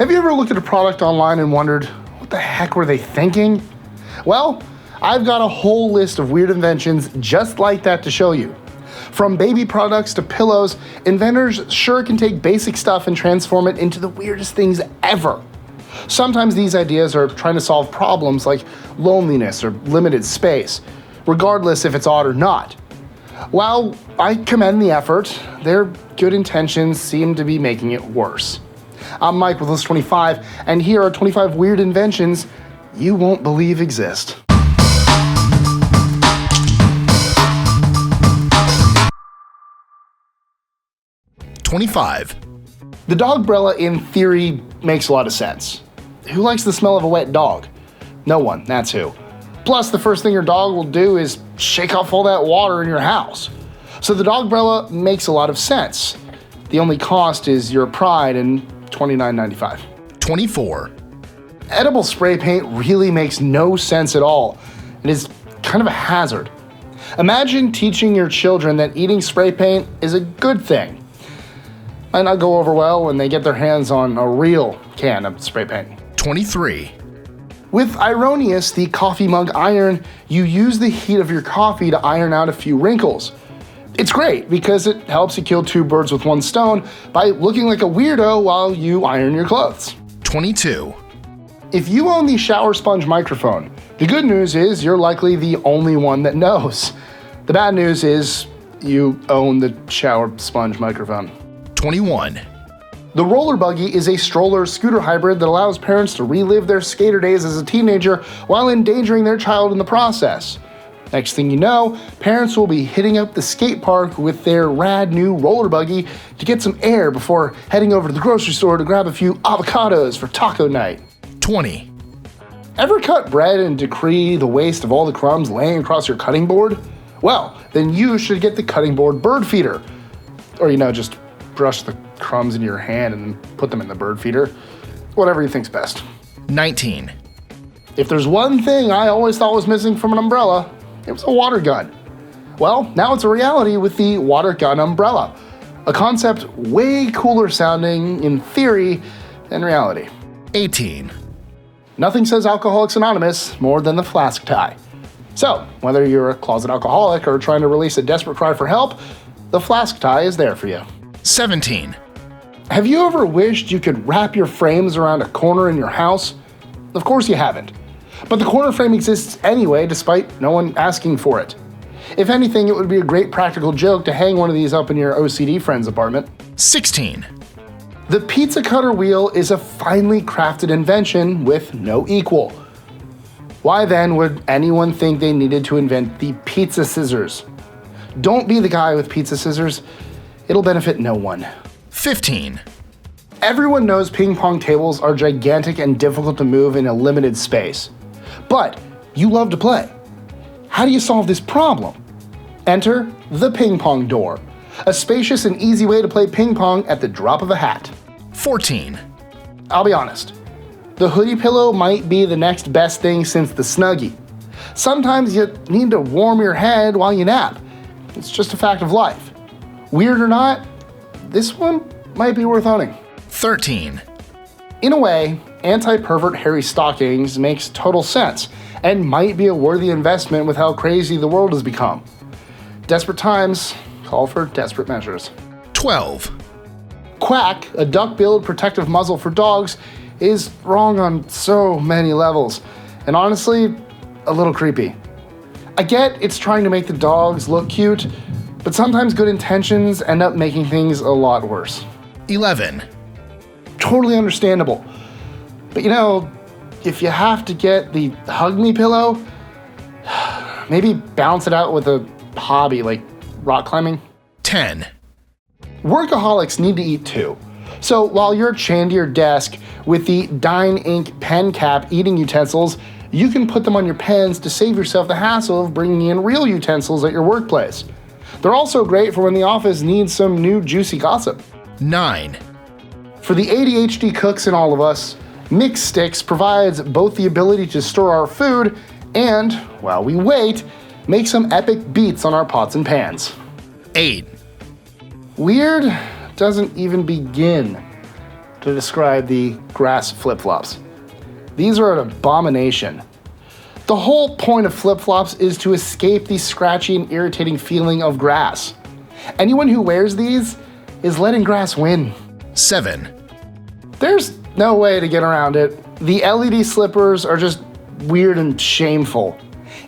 Have you ever looked at a product online and wondered, what the heck were they thinking? Well, I've got a whole list of weird inventions just like that to show you. From baby products to pillows, inventors sure can take basic stuff and transform it into the weirdest things ever. Sometimes these ideas are trying to solve problems like loneliness or limited space, regardless if it's odd or not. While I commend the effort, their good intentions seem to be making it worse. I'm Mike with List 25, and here are 25 weird inventions you won't believe exist. #25. The dogbrella, in theory, makes a lot of sense. Who likes the smell of a wet dog? No one, that's who. Plus, the first thing your dog will do is shake off all that water in your house. So the dogbrella makes a lot of sense. The only cost is your pride and $29.95. #24. Edible spray paint really makes no sense at all. It is kind of a hazard. Imagine teaching your children that eating spray paint is a good thing. Might not go over well when they get their hands on a real can of spray paint. #23. With Ironius, the coffee mug iron, you use the heat of your coffee to iron out a few wrinkles. It's great because it helps you kill two birds with one stone by looking like a weirdo while you iron your clothes. #22. If you own the shower sponge microphone, the good news is you're likely the only one that knows. The bad news is you own the shower sponge microphone. #21. The roller buggy is a stroller scooter hybrid that allows parents to relive their skater days as a teenager while endangering their child in the process. Next thing you know, parents will be hitting up the skate park with their rad new roller buggy to get some air before heading over to the grocery store to grab a few avocados for taco night. #20. Ever cut bread and decree the waste of all the crumbs laying across your cutting board? Well, then you should get the cutting board bird feeder. Or, just brush the crumbs into your hand and put them in the bird feeder. Whatever you think's best. #19. If there's one thing I always thought was missing from an umbrella, it was a water gun. Well, now it's a reality with the water gun umbrella. A concept way cooler sounding in theory than reality. '18. Nothing says Alcoholics Anonymous more than the flask tie. So, whether you're a closet alcoholic or trying to release a desperate cry for help, the flask tie is there for you. '17. Have you ever wished you could wrap your frames around a corner in your house? Of course you haven't. But the corner frame exists anyway, despite no one asking for it. If anything, it would be a great practical joke to hang one of these up in your OCD friend's apartment. '16. The pizza cutter wheel is a finely crafted invention with no equal. Why then would anyone think they needed to invent the pizza scissors? Don't be the guy with pizza scissors. It'll benefit no one. '15. Everyone knows ping pong tables are gigantic and difficult to move in a limited space. But you love to play. How do you solve this problem? Enter the ping pong door, a spacious and easy way to play ping pong at the drop of a hat. 14. I'll be honest, the hoodie pillow might be the next best thing since the Snuggie. Sometimes you need to warm your head while you nap. It's just a fact of life. Weird or not, this one might be worth owning. 13. In a way, anti-pervert hairy stockings makes total sense and might be a worthy investment with how crazy the world has become. Desperate times call for desperate measures. 12. Quack, a duck-billed protective muzzle for dogs, is wrong on so many levels, and honestly, a little creepy. I get it's trying to make the dogs look cute, but sometimes good intentions end up making things a lot worse. 11. Totally understandable. But if you have to get the Hug Me pillow, maybe balance it out with a hobby like rock climbing. 10. Workaholics need to eat too. So while you're chained to your desk with the Dine Ink pen cap eating utensils, you can put them on your pens to save yourself the hassle of bringing in real utensils at your workplace. They're also great for when the office needs some new juicy gossip. 9. For the ADHD cooks in all of us, Mix Sticks provides both the ability to store our food and, while we wait, make some epic beats on our pots and pans. 8. Weird doesn't even begin to describe the grass flip-flops. These are an abomination. The whole point of flip-flops is to escape the scratchy and irritating feeling of grass. Anyone who wears these is letting grass win. 7, There's no way to get around it. The LED slippers are just weird and shameful.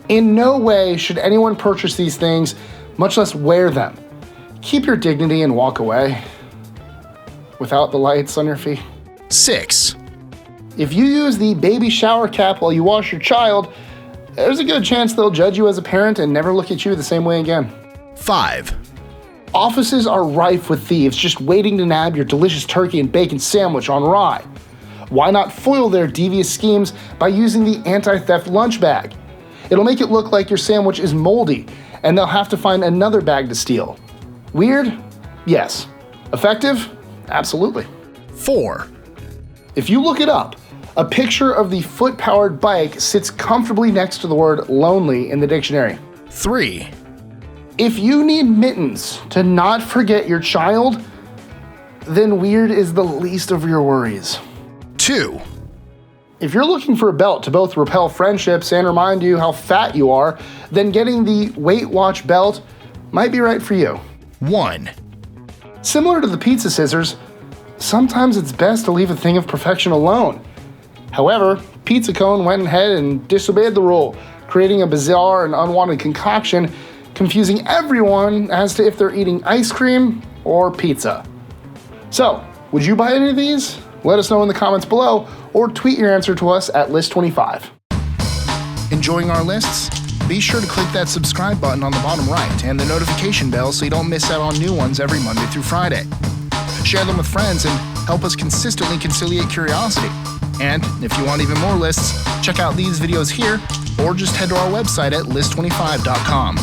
In no way should anyone purchase these things, much less wear them. Keep your dignity and walk away. Without the lights on your feet. 6, If you use the baby shower cap while you wash your child, there's a good chance they'll judge you as a parent and never look at you the same way again. 5, Offices are rife with thieves just waiting to nab your delicious turkey and bacon sandwich on rye. Why not foil their devious schemes by using the anti-theft lunch bag? It'll make it look like your sandwich is moldy, and they'll have to find another bag to steal. Weird? Yes. Effective? Absolutely. 4, If you look it up, a picture of the foot-powered bike sits comfortably next to the word lonely in the dictionary. 3, If you need mittens to not forget your child, then weird is the least of your worries. 2, If you're looking for a belt to both repel friendships and remind you how fat you are, then getting the Weight Watch belt might be right for you. 1, Similar to the pizza scissors, sometimes it's best to leave a thing of perfection alone. However, Pizza Cone went ahead and disobeyed the rule, creating a bizarre and unwanted concoction, confusing everyone as to if they're eating ice cream or pizza. So, would you buy any of these? Let us know in the comments below, or tweet your answer to us at List25. Enjoying our lists? Be sure to click that subscribe button on the bottom right and the notification bell so you don't miss out on new ones every Monday through Friday. Share them with friends and help us consistently conciliate curiosity. And if you want even more lists, check out these videos here or just head to our website at list25.com.